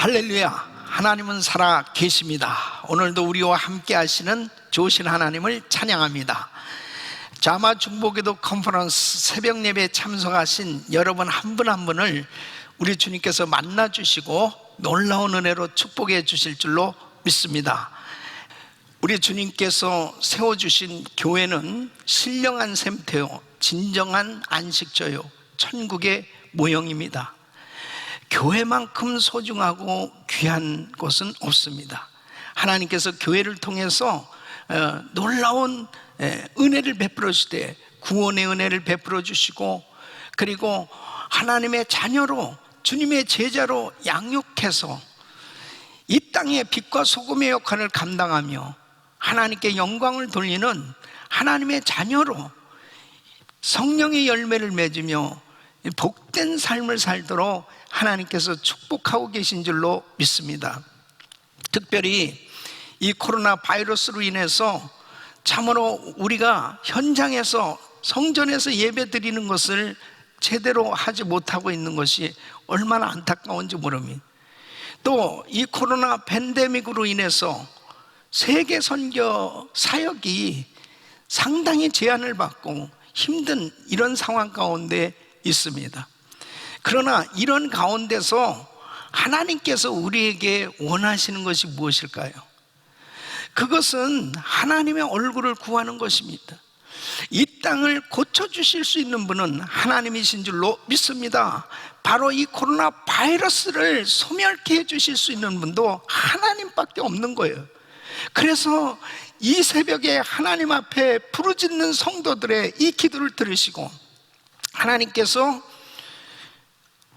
할렐루야. 하나님은 살아 계십니다. 오늘도 우리와 함께 하시는 좋으신 하나님을 찬양합니다. 자마 중보기도 컨퍼런스 새벽 예배에 참석하신 여러분 한 분 한 분을 우리 주님께서 만나 주시고 놀라운 은혜로 축복해 주실 줄로 믿습니다. 우리 주님께서 세워주신 교회는 신령한 셈터요 진정한 안식처요 천국의 모형입니다. 교회만큼 소중하고 귀한 곳은 없습니다. 하나님께서 교회를 통해서 놀라운 은혜를 베풀어 주시되 구원의 은혜를 베풀어 주시고, 그리고 하나님의 자녀로 주님의 제자로 양육해서 이 땅의 빛과 소금의 역할을 감당하며 하나님께 영광을 돌리는 하나님의 자녀로 성령의 열매를 맺으며 복된 삶을 살도록 하나님께서 축복하고 계신 줄로 믿습니다. 특별히 이 코로나 바이러스로 인해서 참으로 우리가 현장에서 성전에서 예배 드리는 것을 제대로 하지 못하고 있는 것이 얼마나 안타까운지 모릅니다. 또 이 코로나 팬데믹으로 인해서 세계 선교 사역이 상당히 제한을 받고 힘든 이런 상황 가운데 있습니다. 그러나 이런 가운데서 하나님께서 우리에게 원하시는 것이 무엇일까요? 그것은 하나님의 얼굴을 구하는 것입니다. 이 땅을 고쳐주실 수 있는 분은 하나님이신 줄로 믿습니다. 바로 이 코로나 바이러스를 소멸케 해주실 수 있는 분도 하나님밖에 없는 거예요. 그래서 이 새벽에 하나님 앞에 부르짖는 성도들의 이 기도를 들으시고 하나님께서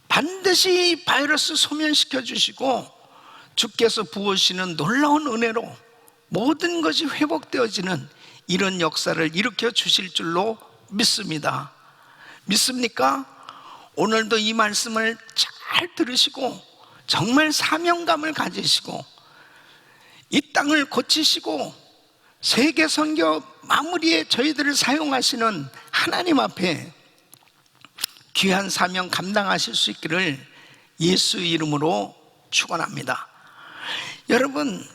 반드시 바이러스 소멸시켜 주시고 주께서 부으시는 놀라운 은혜로 모든 것이 회복되어지는 이런 역사를 일으켜 주실 줄로 믿습니다. 믿습니까? 오늘도 이 말씀을 잘 들으시고 정말 사명감을 가지시고 이 땅을 고치시고 세계 선교 마무리에 저희들을 사용하시는 하나님 앞에 귀한 사명 감당하실 수 있기를 예수 이름으로 축원합니다. 여러분,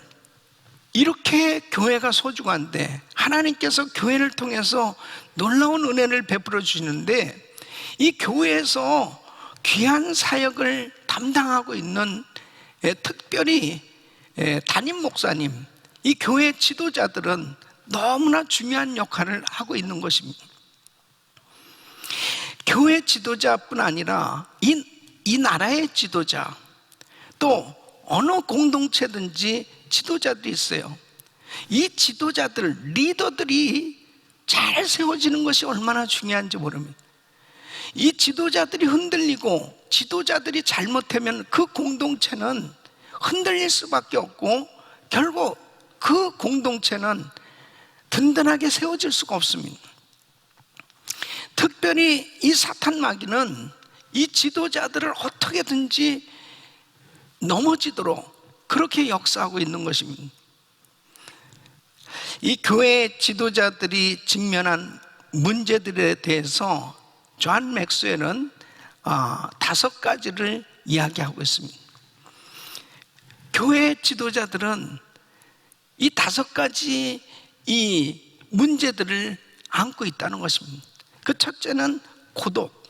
이렇게 교회가 소중한데 하나님께서 교회를 통해서 놀라운 은혜를 베풀어 주시는데, 이 교회에서 귀한 사역을 담당하고 있는 특별히 담임 목사님, 이 교회 지도자들은 너무나 중요한 역할을 하고 있는 것입니다. 교회 지도자뿐 아니라 이 나라의 지도자, 또 어느 공동체든지 지도자들이 있어요. 이 지도자들, 리더들이 잘 세워지는 것이 얼마나 중요한지 모릅니다. 이 지도자들이 흔들리고 지도자들이 잘못하면 그 공동체는 흔들릴 수밖에 없고 결국 그 공동체는 든든하게 세워질 수가 없습니다. 특별히 이 사탄 마귀는 이 지도자들을 어떻게든지 넘어지도록 그렇게 역사하고 있는 것입니다. 이 교회 지도자들이 직면한 문제들에 대해서 존 맥스웰은 5가지를 이야기하고 있습니다. 교회 지도자들은 이 5가지 이 문제들을 안고 있다는 것입니다. 그 첫째는 고독,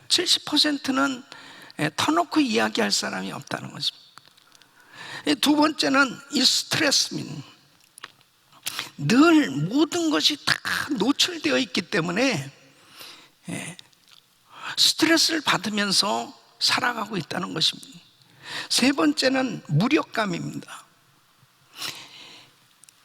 70%는 터놓고 이야기할 사람이 없다는 것입니다. 두 번째는 이 스트레스입니다. 늘 모든 것이 다 노출되어 있기 때문에 스트레스를 받으면서 살아가고 있다는 것입니다. 세 번째는 무력감입니다.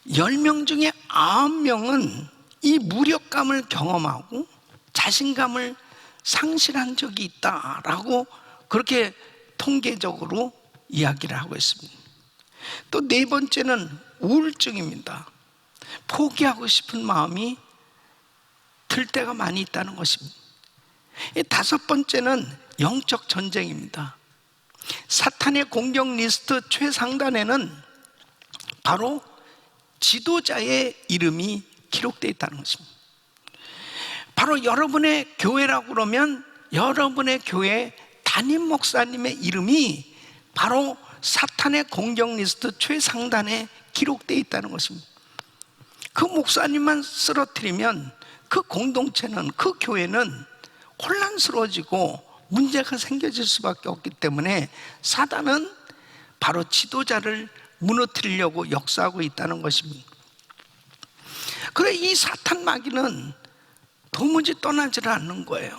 10명 중에 9명은 이 무력감을 경험하고 자신감을 상실한 적이 있다라고 그렇게 통계적으로 이야기를 하고 있습니다. 또 네 번째는 우울증입니다. 포기하고 싶은 마음이 들 때가 많이 있다는 것입니다. 5번째는 영적 전쟁입니다. 사탄의 공격 리스트 최상단에는 바로 지도자의 이름이 기록되어 있다는 것입니다. 바로 여러분의 교회라고 그러면 여러분의 교회 담임 목사님의 이름이 바로 사탄의 공격 리스트 최상단에 기록되어 있다는 것입니다. 그 목사님만 쓰러뜨리면 그 공동체는, 그 교회는 혼란스러워지고 문제가 생겨질 수밖에 없기 때문에 사단은 바로 지도자를 무너뜨리려고 역사하고 있다는 것입니다. 그래, 이 사탄 마귀는 도무지 떠나질 않는 거예요.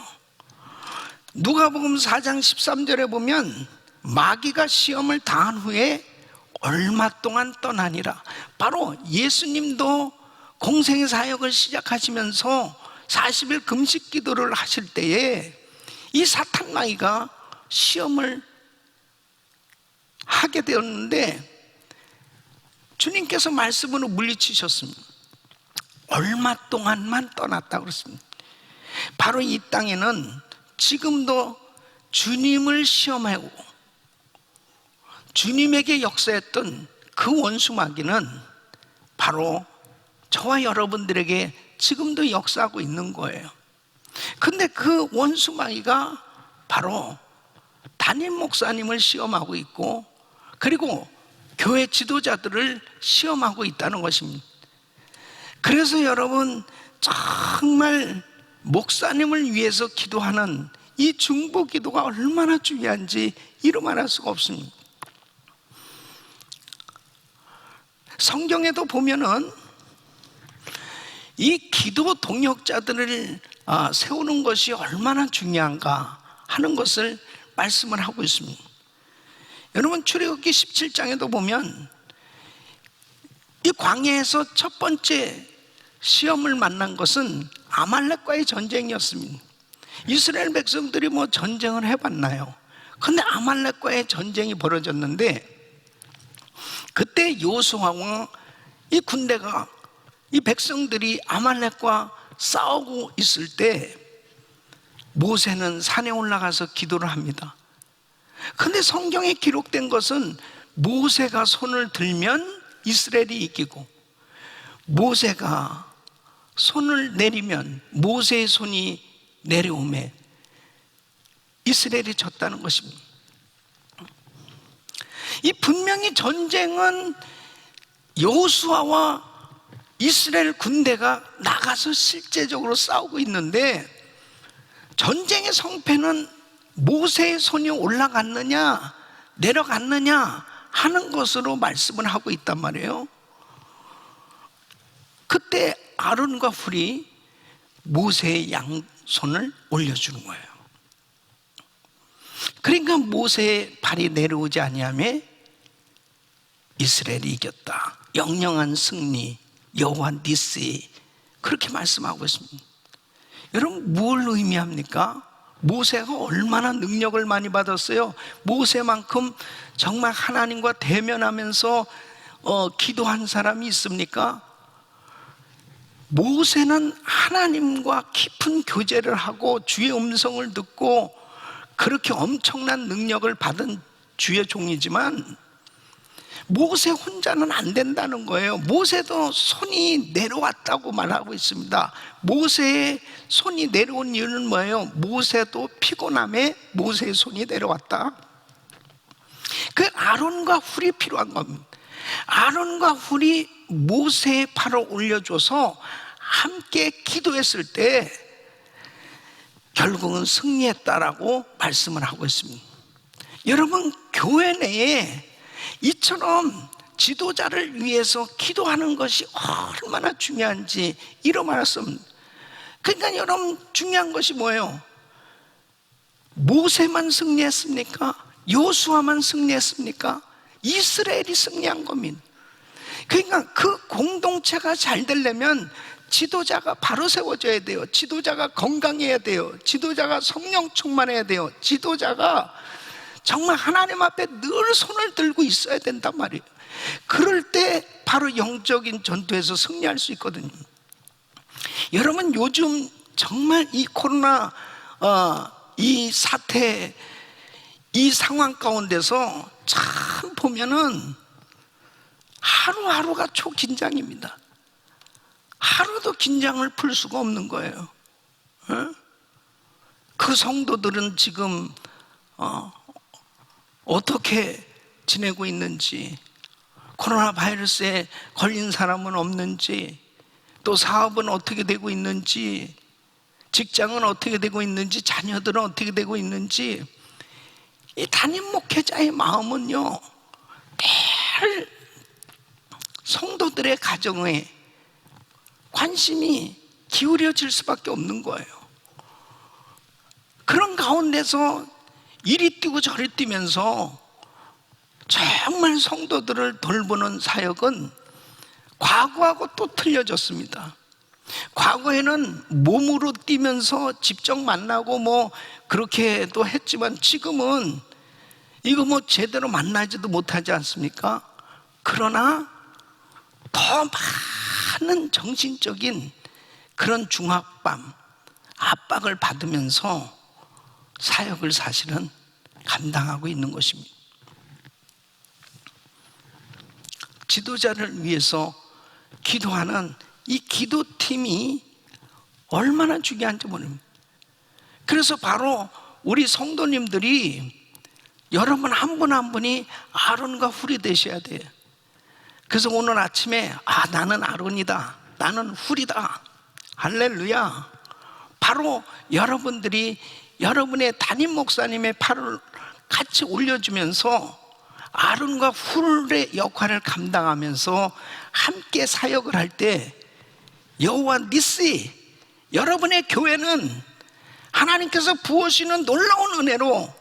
누가복음 4장 13절에 보면 마귀가 시험을 당한 후에 얼마 동안 떠나니라. 바로 예수님도 공생의 사역을 시작하시면서 40일 금식 기도를 하실 때에 이 사탄 마귀가 시험을 하게 되었는데 주님께서 말씀으로 물리치셨습니다. 얼마 동안만 떠났다고 그랬습니다. 바로 이 땅에는 지금도 주님을 시험하고 주님에게 역사했던 그 원수 마귀는 바로 저와 여러분들에게 지금도 역사하고 있는 거예요. 근데 그 원수 마귀가 바로 담임 목사님을 시험하고 있고, 그리고 교회 지도자들을 시험하고 있다는 것입니다. 그래서 여러분, 정말 목사님을 위해서 기도하는 이 중보 기도가 얼마나 중요한지 이루 말할 수가 없습니다. 성경에도 보면은 이 기도 동역자들을 세우는 것이 얼마나 중요한가 하는 것을 말씀을 하고 있습니다. 여러분, 출애굽기 17장에도 보면 이 광야에서 첫 번째 시험을 만난 것은 아말렉과의 전쟁이었습니다. 이스라엘 백성들이 뭐 전쟁을 해봤나요? 근데 아말렉과의 전쟁이 벌어졌는데, 그때 여호수아와 이 군대가, 이 백성들이 아말렉과 싸우고 있을 때 모세는 산에 올라가서 기도를 합니다. 근데 성경에 기록된 것은 모세가 손을 들면 이스라엘이 이기고, 모세가 손을 내리면, 모세의 손이 내려오매 이스라엘이 졌다는 것입니다. 이 분명히 전쟁은 여호수아와 이스라엘 군대가 나가서 실제적으로 싸우고 있는데, 전쟁의 성패는 모세의 손이 올라갔느냐 내려갔느냐 하는 것으로 말씀을 하고 있단 말이에요. 그때 아론과 훌이 모세의 양손을 올려주는 거예요. 그러니까 모세의 발이 내려오지 아니하며 이스라엘이 이겼다. 영영한 승리, 여호와 니시, 그렇게 말씀하고 있습니다. 여러분, 뭘 의미합니까? 모세가 얼마나 능력을 많이 받았어요. 모세만큼 정말 하나님과 대면하면서 기도한 사람이 있습니까? 모세는 하나님과 깊은 교제를 하고 주의 음성을 듣고 그렇게 엄청난 능력을 받은 주의 종이지만, 모세 혼자는 안 된다는 거예요. 모세도 손이 내려왔다고 말하고 있습니다. 모세의 손이 내려온 이유는 뭐예요? 모세도 피곤함에 모세의 손이 내려왔다. 그 아론과 훌이 필요한 겁니다. 아론과 훌이 모세의 팔을 올려줘서 함께 기도했을 때 결국은 승리했다라고 말씀을 하고 있습니다. 여러분, 교회 내에 이처럼 지도자를 위해서 기도하는 것이 얼마나 중요한지 이런 말씀. 그러니까 여러분, 중요한 것이 뭐예요? 모세만 승리했습니까? 여호수아만 승리했습니까? 이스라엘이 승리한 겁니다. 그러니까 그 공동체가 잘 되려면 지도자가 바로 세워져야 돼요. 지도자가 건강해야 돼요. 지도자가 성령 충만해야 돼요. 지도자가 정말 하나님 앞에 늘 손을 들고 있어야 된단 말이에요. 그럴 때 바로 영적인 전투에서 승리할 수 있거든요. 여러분, 요즘 정말 이 코로나 이 사태, 이 상황 가운데서 참 보면은 하루하루가 초긴장입니다. 하루도 긴장을 풀 수가 없는 거예요. 그 성도들은 지금 어떻게 지내고 있는지, 코로나 바이러스에 걸린 사람은 없는지, 또 사업은 어떻게 되고 있는지, 직장은 어떻게 되고 있는지, 자녀들은 어떻게 되고 있는지, 이 담임 목회자의 마음은요, 늘 성도들의 가정에 관심이 기울여질 수밖에 없는 거예요. 그런 가운데서 이리 뛰고 저리 뛰면서 정말 성도들을 돌보는 사역은 과거하고 또 틀려졌습니다. 과거에는 몸으로 뛰면서 직접 만나고 뭐 그렇게도 했지만 지금은 이거 뭐 제대로 만나지도 못하지 않습니까? 그러나 더 많은 정신적인 그런 중압감, 압박을 받으면서 사역을 사실은 감당하고 있는 것입니다. 지도자를 위해서 기도하는 이 기도팀이 얼마나 중요한지 모릅니다. 그래서 바로 우리 성도님들이 여러분 한 분 한 분이 아론과 훌이 되셔야 돼요. 그래서 오늘 아침에 나는 아론이다, 나는 훌이다, 할렐루야. 바로 여러분들이 여러분의 담임 목사님의 팔을 같이 올려주면서 아론과 훌의 역할을 감당하면서 함께 사역을 할 때 여호와 니시, 여러분의 교회는 하나님께서 부으시는 놀라운 은혜로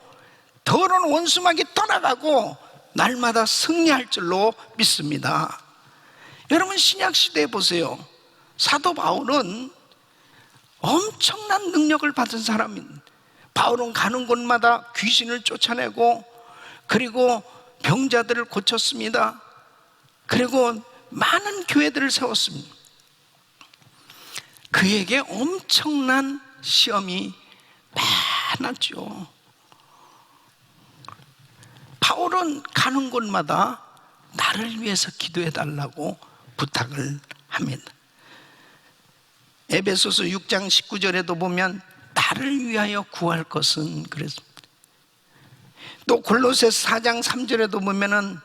더러운 원수막이 떠나가고 날마다 승리할 줄로 믿습니다. 여러분 신약시대에 보세요. 사도 바울은 엄청난 능력을 받은 사람입니다. 바울은 가는 곳마다 귀신을 쫓아내고 그리고 병자들을 고쳤습니다. 그리고 많은 교회들을 세웠습니다. 그에게 엄청난 시험이 많았죠. 바울은 가는 곳마다 나를 위해서 기도해 달라고 부탁을 합니다. 에베소서 6장 19절에도 보면 나를 위하여 구할 것은 그랬습니다. 또 골로새서 4장 3절에도 보면은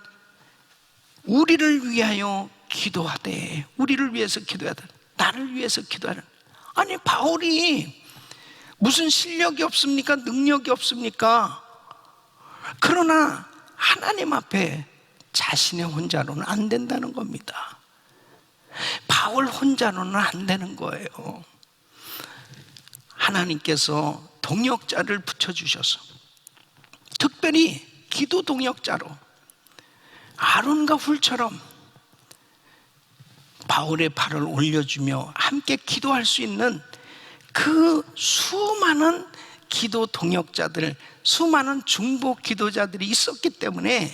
우리를 위하여 기도하되, 우리를 위해서 기도하되, 나를 위해서 기도하는. 아니 바울이 무슨 실력이 없습니까? 능력이 없습니까? 그러나 하나님 앞에 자신의 혼자로는 안 된다는 겁니다. 바울 혼자로는 안 되는 거예요. 하나님께서 동역자를 붙여주셔서 특별히 기도 동역자로 아론과 훌처럼 바울의 팔을 올려주며 함께 기도할 수 있는 그 수많은 기도 동역자들, 수많은 중보 기도자들이 있었기 때문에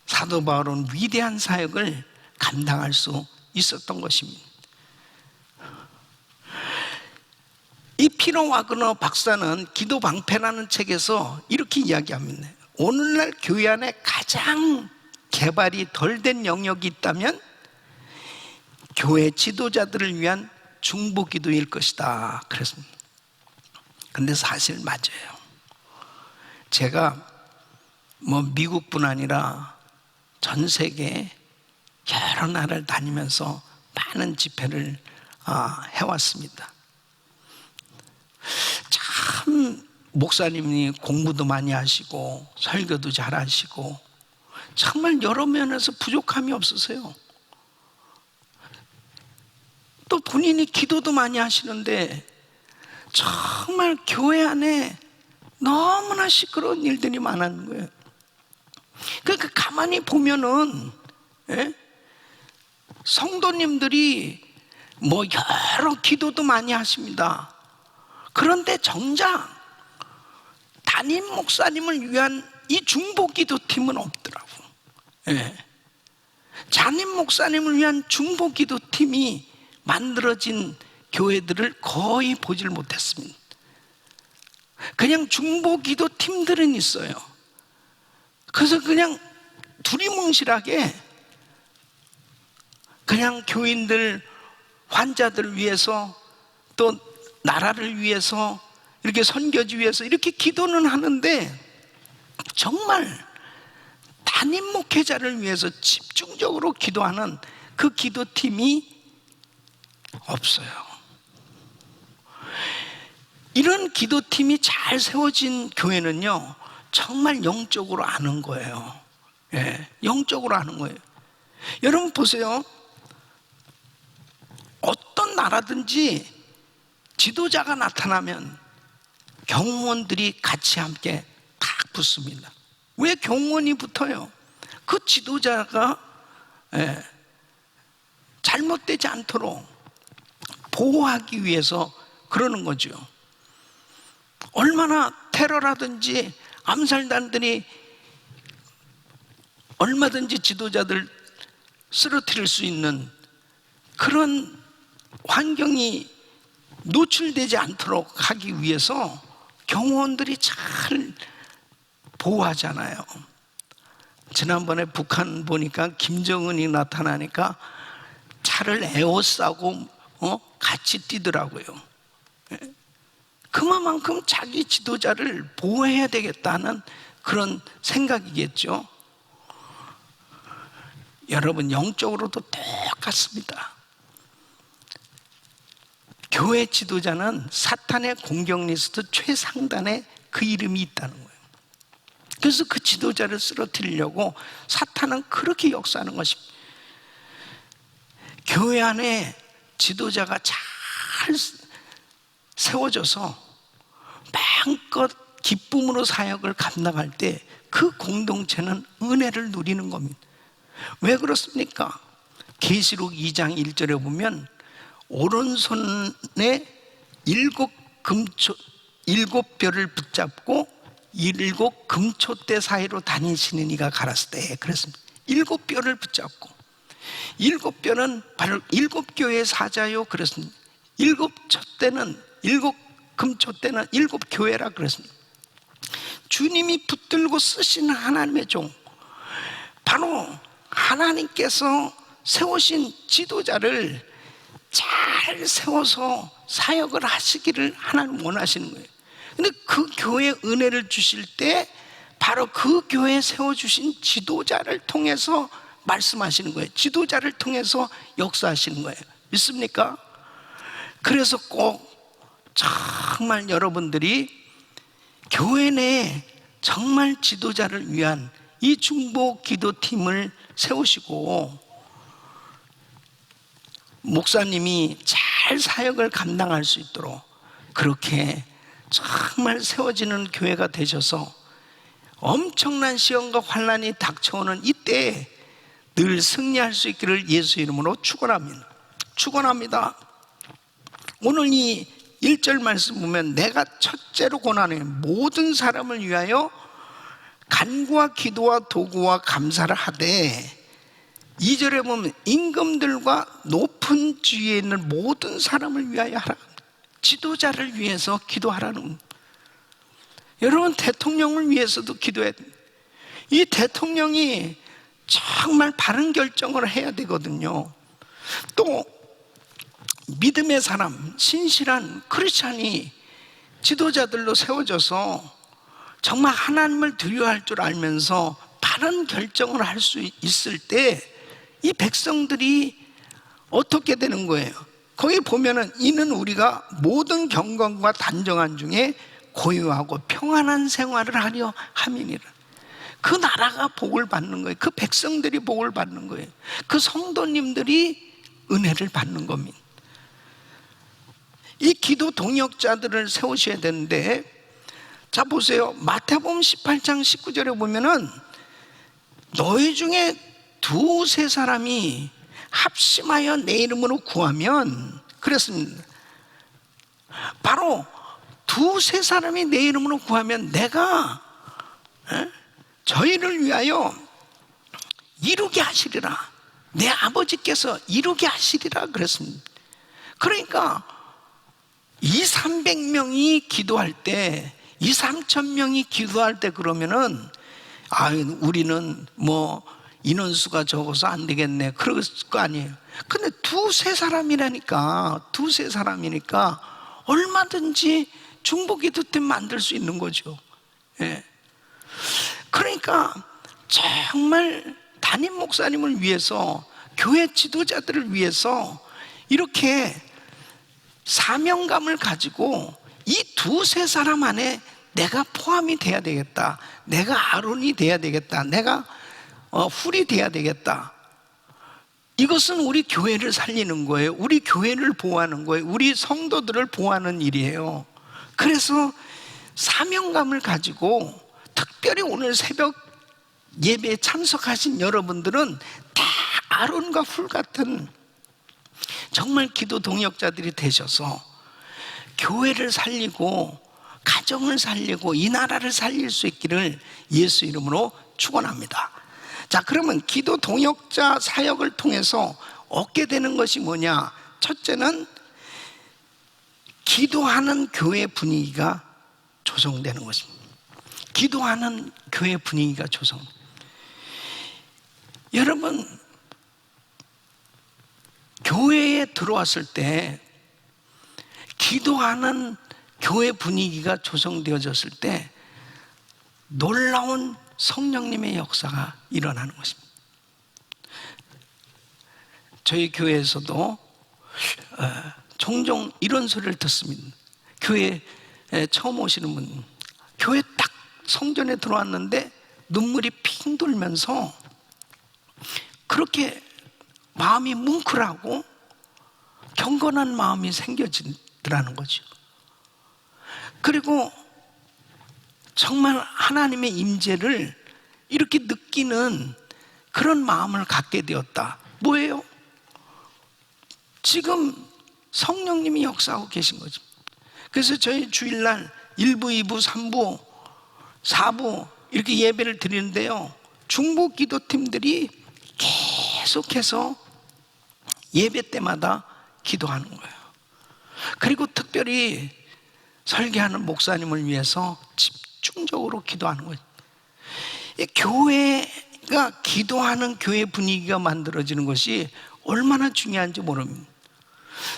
사도 바울은 위대한 사역을 감당할 수 있었던 것입니다. 이 피터 와그너 박사는 기도 방패라는 책에서 이렇게 이야기합니다. 오늘날 교회 안에 가장 개발이 덜 된 영역이 있다면 교회 지도자들을 위한 중보 기도일 것이다 그랬습니다. 근데 사실 맞아요. 제가 뭐 미국뿐 아니라 전 세계 여러 나라를 다니면서 많은 집회를 해왔습니다. 참 목사님이 공부도 많이 하시고 설교도 잘 하시고 정말 여러 면에서 부족함이 없으세요. 또 본인이 기도도 많이 하시는데 정말 교회 안에 너무나 시끄러운 일들이 많은 거예요. 그러니까 가만히 보면은 성도님들이 뭐 여러 기도도 많이 하십니다. 그런데 정작 담임 목사님을 위한 이 중보 기도팀은 없더라고. 담임 목사님을 위한 중보 기도팀이 만들어진 교회들을 거의 보질 못했습니다. 그냥 중보 기도팀들은 있어요. 그래서 그냥 두리뭉실하게 그냥 교인들, 환자들을 위해서 또 나라를 위해서 이렇게 선교지 위해서 이렇게 기도는 하는데 정말 담임 목회자를 위해서 집중적으로 기도하는 그 기도팀이 없어요. 이런 기도팀이 잘 세워진 교회는요, 정말 영적으로 아는 거예요. 예, 영적으로 아는 거예요. 여러분 보세요. 어떤 나라든지 지도자가 나타나면 경호원들이 같이 함께 딱 붙습니다. 왜 경호원이 붙어요? 그 지도자가 잘못되지 않도록 보호하기 위해서 그러는 거죠. 얼마나 테러라든지 암살단들이 얼마든지 지도자들 쓰러뜨릴 수 있는 그런 환경이 노출되지 않도록 하기 위해서 경호원들이 잘 보호하잖아요. 지난번에 북한 보니까 김정은이 나타나니까 차를 에워싸고 같이 뛰더라고요. 그만큼 자기 지도자를 보호해야 되겠다는 그런 생각이겠죠. 여러분, 영적으로도 똑같습니다. 교회 지도자는 사탄의 공격 리스트 최상단에 그 이름이 있다는 거예요. 그래서 그 지도자를 쓰러뜨리려고 사탄은 그렇게 역사하는 것입니다. 교회 안에 지도자가 잘 세워져서 마음껏 기쁨으로 사역을 감당할 때 그 공동체는 은혜를 누리는 겁니다. 왜 그렇습니까? 계시록 2장 1절에 보면 오른손에 7 별을 붙잡고 7 금초대 사이로 다니시는 이가 가라사대 그랬습니다. 7 별을 붙잡고, 7 별은 바로 7 교회의 사자요 그랬습니다. 7 촛대는 7 금초대는 7 교회라 그랬습니다. 주님이 붙들고 쓰시는 하나님의 종, 바로 하나님께서 세우신 지도자를 잘 세워서 사역을 하시기를 하나님 원하시는 거예요. 근데 그 교회에 은혜를 주실 때 바로 그 교회에 세워주신 지도자를 통해서 말씀하시는 거예요. 지도자를 통해서 역사하시는 거예요. 믿습니까? 그래서 꼭 정말 여러분들이 교회 내에 정말 지도자를 위한 이 중보 기도팀을 세우시고 목사님이 잘 사역을 감당할 수 있도록 그렇게 정말 세워지는 교회가 되셔서 엄청난 시험과 환난이 닥쳐오는 이때에 늘 승리할 수 있기를 예수 이름으로 축원합니다. 오늘 이 1절 말씀 보면 내가 첫째로 권하노니 모든 사람을 위하여 간구와 기도와 도구와 감사를 하되, 2절에 보면 임금들과 높은 지위에 있는 모든 사람을 위하여 하라. 지도자를 위해서 기도하라는. 여러분, 대통령을 위해서도 기도해야 됩니다. 이 대통령이 정말 바른 결정을 해야 되거든요. 또 믿음의 사람, 신실한 크리스찬이 지도자들로 세워져서 정말 하나님을 두려워할 줄 알면서 바른 결정을 할 수 있을 때 이 백성들이 어떻게 되는 거예요? 거기 보면은 이는 우리가 모든 경건과 단정한 중에 고요하고 평안한 생활을 하려 함이니라. 그 나라가 복을 받는 거예요. 그 백성들이 복을 받는 거예요. 그 성도님들이 은혜를 받는 겁니다. 이 기도 동역자들을 세우셔야 되는데, 자 보세요. 마태복음 18장 19절에 보면은 너희 중에 2-3 사람이 합심하여 내 이름으로 구하면, 그랬습니다. 바로 2-3 사람이 내 이름으로 구하면 내가 저희를 위하여 이루게 하시리라. 내 아버지께서 이루게 하시리라 그랬습니다. 그러니까 200-300명이 기도할 때, 2-3,000명이 기도할 때 그러면은 우리는 뭐 인원수가 적어서 안 되겠네 그럴 거 아니에요. 근데 2-3 사람이라니까, 2-3 사람이니까 얼마든지 중보기도팀 만들 수 있는 거죠. 예. 그러니까 정말 담임 목사님을 위해서, 교회 지도자들을 위해서 이렇게 사명감을 가지고 이 두세 사람 안에 내가 포함이 돼야 되겠다, 내가 아론이 돼야 되겠다, 내가 훌이 돼야 되겠다. 이것은 우리 교회를 살리는 거예요. 우리 교회를 보호하는 거예요. 우리 성도들을 보호하는 일이에요. 그래서 사명감을 가지고, 특별히 오늘 새벽 예배에 참석하신 여러분들은 다 아론과 훌 같은 정말 기도 동역자들이 되셔서 교회를 살리고 가정을 살리고 이 나라를 살릴 수 있기를 예수 이름으로 축원합니다. 자, 그러면 기도 동역자 사역을 통해서 얻게 되는 것이 뭐냐? 첫째는 기도하는 교회 분위기가 조성되는 것입니다. 기도하는 교회 분위기가 조성. 여러분, 교회에 들어왔을 때 기도하는 교회 분위기가 조성되어졌을 때 놀라운 성령님의 역사가 일어나는 것입니다. 저희 교회에서도 종종 이런 소리를 듣습니다. 교회에 처음 오시는 분, 교회 딱 성전에 들어왔는데 눈물이 핑 돌면서 그렇게 마음이 뭉클하고 경건한 마음이 생겨지더라는 거죠. 그리고 정말 하나님의 임재를 이렇게 느끼는 그런 마음을 갖게 되었다. 뭐예요? 지금 성령님이 역사하고 계신 거죠. 그래서 저희 주일날 1부, 2부, 3부, 4부 이렇게 예배를 드리는데요, 중보 기도팀들이 계속해서 예배 때마다 기도하는 거예요. 그리고 특별히 설교하는 목사님을 위해서 집중적으로 기도하는 거예요. 교회가 기도하는 교회 분위기가 만들어지는 것이 얼마나 중요한지 모릅니다.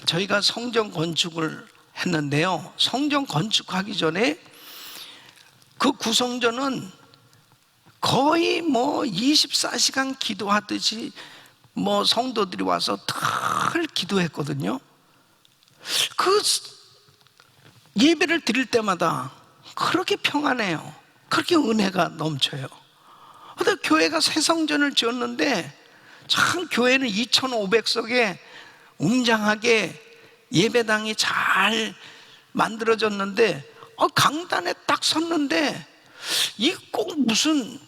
저희가 성전 건축을 했는데요, 성전 건축하기 전에 그 구성전은 거의 24시간 기도하듯이 성도들이 와서 늘 기도했거든요. 그 예배를 드릴 때마다 그렇게 평안해요. 그렇게 은혜가 넘쳐요. 근데 교회가 새 성전을 지었는데 참 교회는 2,500석에 웅장하게 예배당이 잘 만들어졌는데 강단에 딱 섰는데 이 꼭 무슨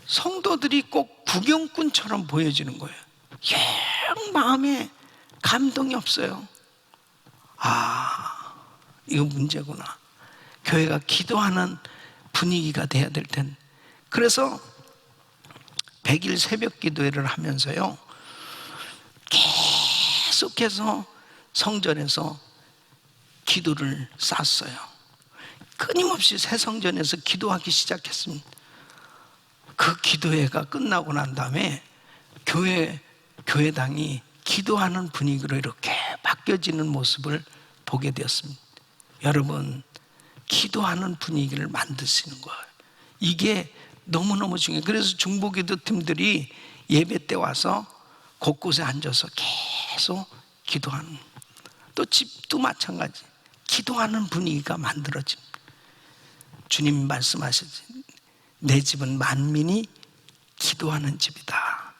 성도들이 꼭 구경꾼처럼 보여지는 거예요. 영 마음에 감동이 없어요. 아, 이거 문제구나. 교회가 기도하는 분위기가 돼야 될 텐데. 그래서 100일 새벽 기도회를 하면서요, 계속해서 성전에서 기도를 쌌어요. 끊임없이 새 성전에서 기도하기 시작했습니다. 그 기도회가 끝나고 난 다음에 교회당이 기도하는 분위기로 이렇게 바뀌어지는 모습을 보게 되었습니다. 여러분, 기도하는 분위기를 만드시는 거예요. 이게 너무너무 중요해요. 그래서 중보기도팀들이 예배 때 와서 곳곳에 앉아서 계속 기도하는, 또 집도 마찬가지, 기도하는 분위기가 만들어집니다. 주님 말씀하시지, 내 집은 만민이 기도하는 집이다.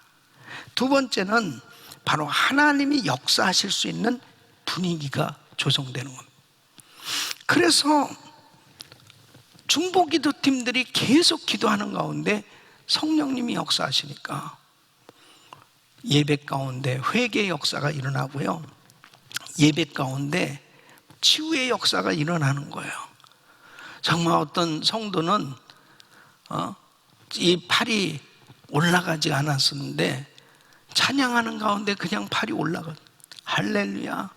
두 번째는 바로 하나님이 역사하실 수 있는 분위기가 조성되는 겁니다. 그래서 중보기도팀들이 계속 기도하는 가운데 성령님이 역사하시니까 예배 가운데 회개의 역사가 일어나고요, 예배 가운데 치유의 역사가 일어나는 거예요. 정말 어떤 성도는 이 팔이 올라가지 않았었는데 찬양하는 가운데 그냥 팔이 올라가. 할렐루야.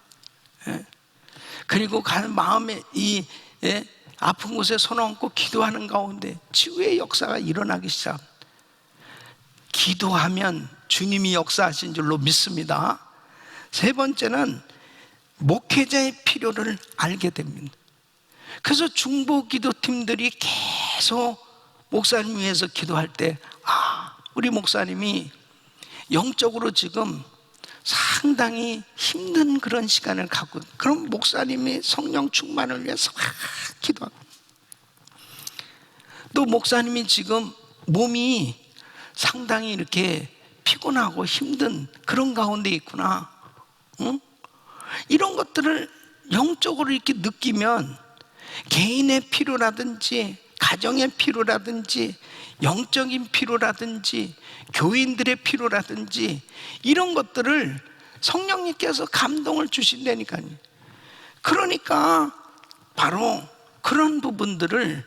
그리고 마음에 이 아픈 곳에 손 얹고 기도하는 가운데 치유의 역사가 일어나기 시작. 기도하면 주님이 역사하신 줄로 믿습니다. 세 번째는 목회자의 필요를 알게 됩니다. 그래서 중보기도팀들이 계속 목사님 위해서 기도할 때, 우리 목사님이 영적으로 지금 상당히 힘든 그런 시간을 갖고, 그럼 목사님이 성령 충만을 위해서 기도하고, 또 목사님이 지금 몸이 상당히 이렇게 피곤하고 힘든 그런 가운데 있구나, 응? 이런 것들을 영적으로 이렇게 느끼면 개인의 필요라든지 가정의 필요라든지 영적인 필요라든지 교인들의 필요라든지 이런 것들을 성령님께서 감동을 주신다니까요. 그러니까 바로 그런 부분들을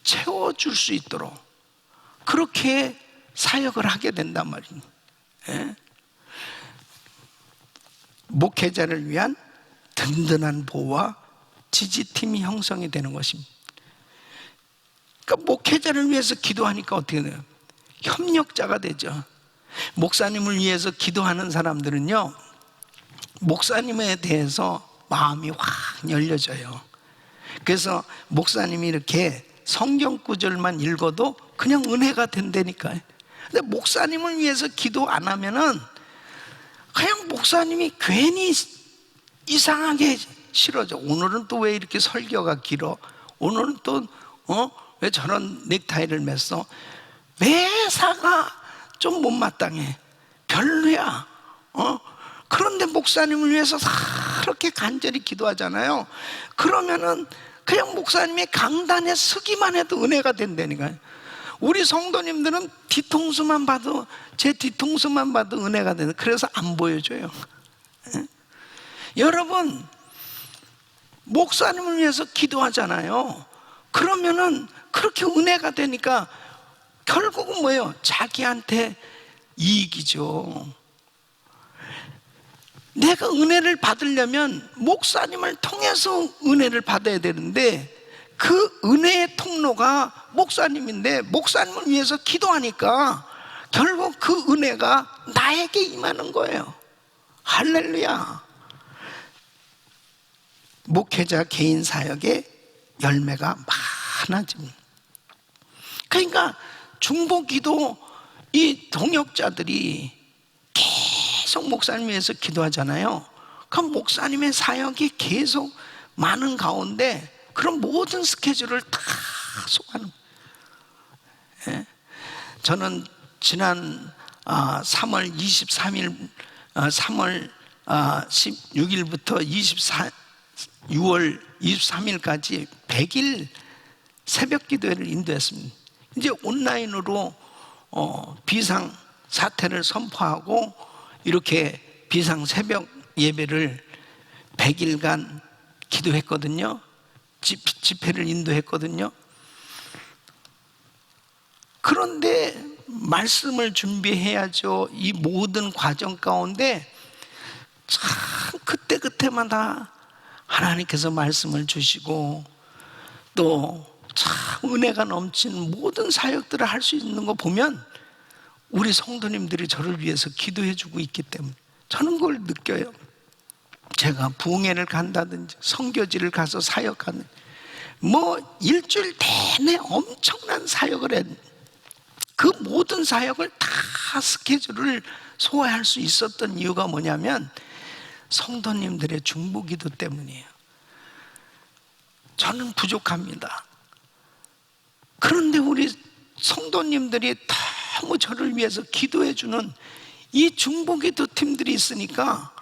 채워줄 수 있도록 그렇게 사역을 하게 된단 말이에요. 예? 목회자를 위한 든든한 보호와 지지팀이 형성이 되는 것입니다. 그러니까 목회자를 위해서 기도하니까 어떻게 돼요? 협력자가 되죠. 목사님을 위해서 기도하는 사람들은요, 목사님에 대해서 마음이 확 열려져요. 그래서 목사님이 이렇게 성경 구절만 읽어도 그냥 은혜가 된다니까요. 근데 목사님을 위해서 기도 안 하면은 그냥 목사님이 괜히 이상하게 싫어져. 오늘은 또 왜 이렇게 설교가 길어? 오늘은 또 왜 저런 넥타이를 맸어? 매사가 좀 못마땅해. 별로야. 그런데 목사님을 위해서 그렇게 간절히 기도하잖아요. 그러면은 그냥 목사님이 강단에 서기만 해도 은혜가 된다니까요. 우리 성도님들은 뒤통수만 봐도, 제 뒤통수만 봐도 은혜가 되는, 그래서 안 보여줘요. 여러분, 목사님을 위해서 기도하잖아요. 그러면은 그렇게 은혜가 되니까 결국은 뭐예요? 자기한테 이익이죠. 내가 은혜를 받으려면 목사님을 통해서 은혜를 받아야 되는데, 그 은혜의 통로가 목사님인데 목사님을 위해서 기도하니까 결국 그 은혜가 나에게 임하는 거예요. 할렐루야. 목회자 개인 사역의 열매가 많아집니다. 그러니까 중보기도 이 동역자들이 계속 목사님 위해서 기도하잖아요. 그럼 목사님의 사역이 계속 많은 가운데 그런 모든 스케줄을 다 소화하는 거예요. 저는 지난 3월 23일, 3월 16일부터 6월 23일까지 100일 새벽 기도회를 인도했습니다. 이제 온라인으로 비상 사태를 선포하고 이렇게 비상 새벽 예배를 100일간 기도했거든요. 집회를 인도했거든요. 그런데 말씀을 준비해야죠. 이 모든 과정 가운데 참 그때마다 하나님께서 말씀을 주시고 또 참 은혜가 넘치는 모든 사역들을 할 수 있는 거 보면 우리 성도님들이 저를 위해서 기도해 주고 있기 때문에 저는 그걸 느껴요. 제가 부흥회를 간다든지 선교지를 가서 사역하는, 뭐 일주일 내내 엄청난 사역을 했는데 그 모든 사역을 다 스케줄을 소화할 수 있었던 이유가 뭐냐면 성도님들의 중보기도 때문이에요. 저는 부족합니다. 그런데 우리 성도님들이 너무 저를 위해서 기도해 주는 이 중보기도 팀들이 있으니까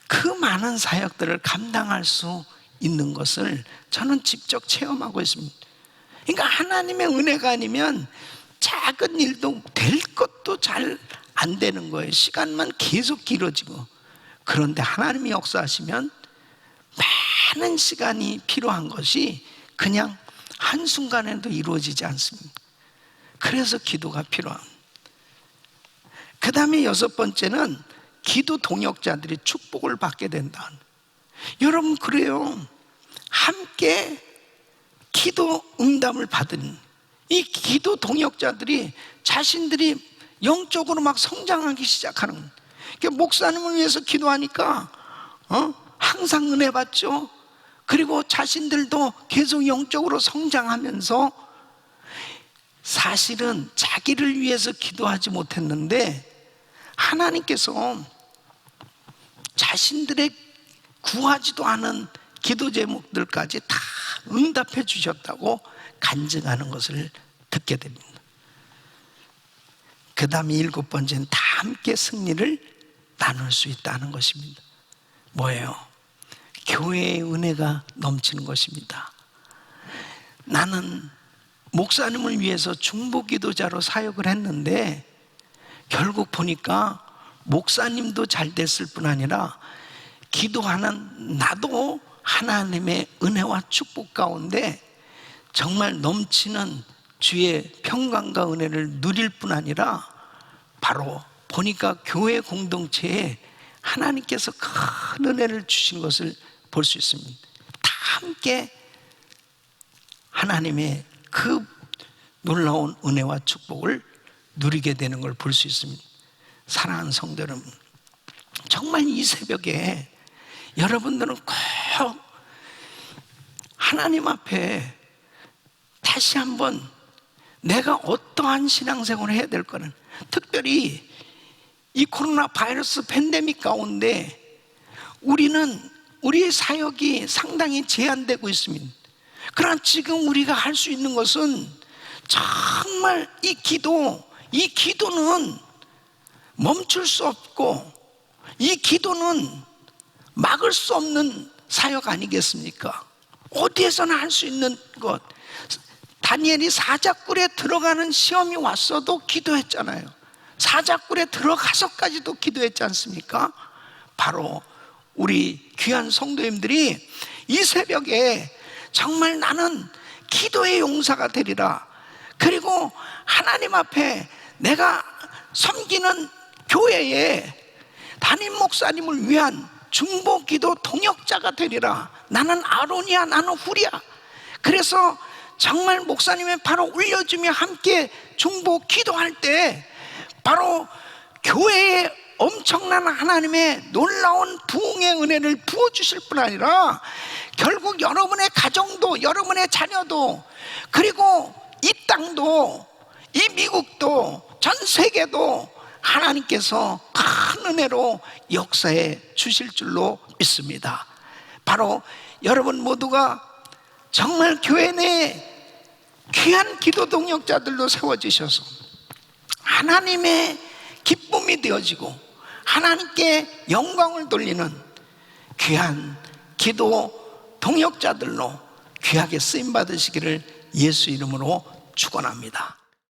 그 많은 사역들을 감당할 수 있는 것을 저는 직접 체험하고 있습니다. 그러니까 하나님의 은혜가 아니면 작은 일도 될 것도 잘 안 되는 거예요. 시간만 계속 길어지고. 그런데 하나님이 역사하시면 많은 시간이 필요한 것이 그냥 한순간에도 이루어지지 않습니다. 그래서 기도가 필요합니다. 그 다음에 6번째는 기도 동역자들이 축복을 받게 된다. 여러분, 그래요. 함께 기도 응답을 받은 이 기도 동역자들이 자신들이 영적으로 막 성장하기 시작하는 거예요. 그러니까 목사님을 위해서 기도하니까 항상 은혜 받죠. 그리고 자신들도 계속 영적으로 성장하면서 사실은 자기를 위해서 기도하지 못했는데 하나님께서 자신들의 구하지도 않은 기도 제목들까지 다 응답해 주셨다고 간증하는 것을 듣게 됩니다. 그 다음에 7번째는 다 함께 승리를 나눌 수 있다는 것입니다. 뭐예요? 교회의 은혜가 넘치는 것입니다. 나는 목사님을 위해서 중보기도자로 사역을 했는데 결국 보니까 목사님도 잘 됐을 뿐 아니라 기도하는 나도 하나님의 은혜와 축복 가운데 정말 넘치는 주의 평강과 은혜를 누릴 뿐 아니라 바로 보니까 교회 공동체에 하나님께서 큰 은혜를 주신 것을 볼 수 있습니다. 다 함께 하나님의 그 놀라운 은혜와 축복을 누리게 되는 걸 볼 수 있습니다. 사랑하는 성도 여러분, 정말 이 새벽에 여러분들은 꼭 하나님 앞에 다시 한번 내가 어떠한 신앙생활을 해야 될 거는, 특별히 이 코로나 바이러스 팬데믹 가운데 우리의 사역이 상당히 제한되고 있습니다. 그러나 지금 우리가 할 수 있는 것은 정말 이 기도는 멈출 수 없고 이 기도는 막을 수 없는 사역 아니겠습니까? 어디에서나 할 수 있는 것. 다니엘이 사자굴에 들어가는 시험이 왔어도 기도했잖아요. 사자굴에 들어가서까지도 기도했지 않습니까? 바로 우리 귀한 성도님들이 이 새벽에 정말 나는 기도의 용사가 되리라, 그리고 하나님 앞에 내가 섬기는 교회에 담임 목사님을 위한 중보기도 동역자가 되리라. 나는 아론이야, 나는 훌이야. 그래서 정말 목사님의 팔을 올려주며 함께 중보 기도할 때 바로 교회에 엄청난 하나님의 놀라운 부흥의 은혜를 부어주실 뿐 아니라 결국 여러분의 가정도, 여러분의 자녀도, 그리고 이 땅도, 이 미국도, 전 세계도 하나님께서 큰 은혜로 역사해 주실 줄로 믿습니다. 바로 여러분 모두가 정말 교회 내에 귀한 기도 동역자들로 세워지셔서 하나님의 기쁨이 되어지고 하나님께 영광을 돌리는 귀한 기도 동역자들로 귀하게 쓰임 받으시기를 예수 이름으로 축원합니다.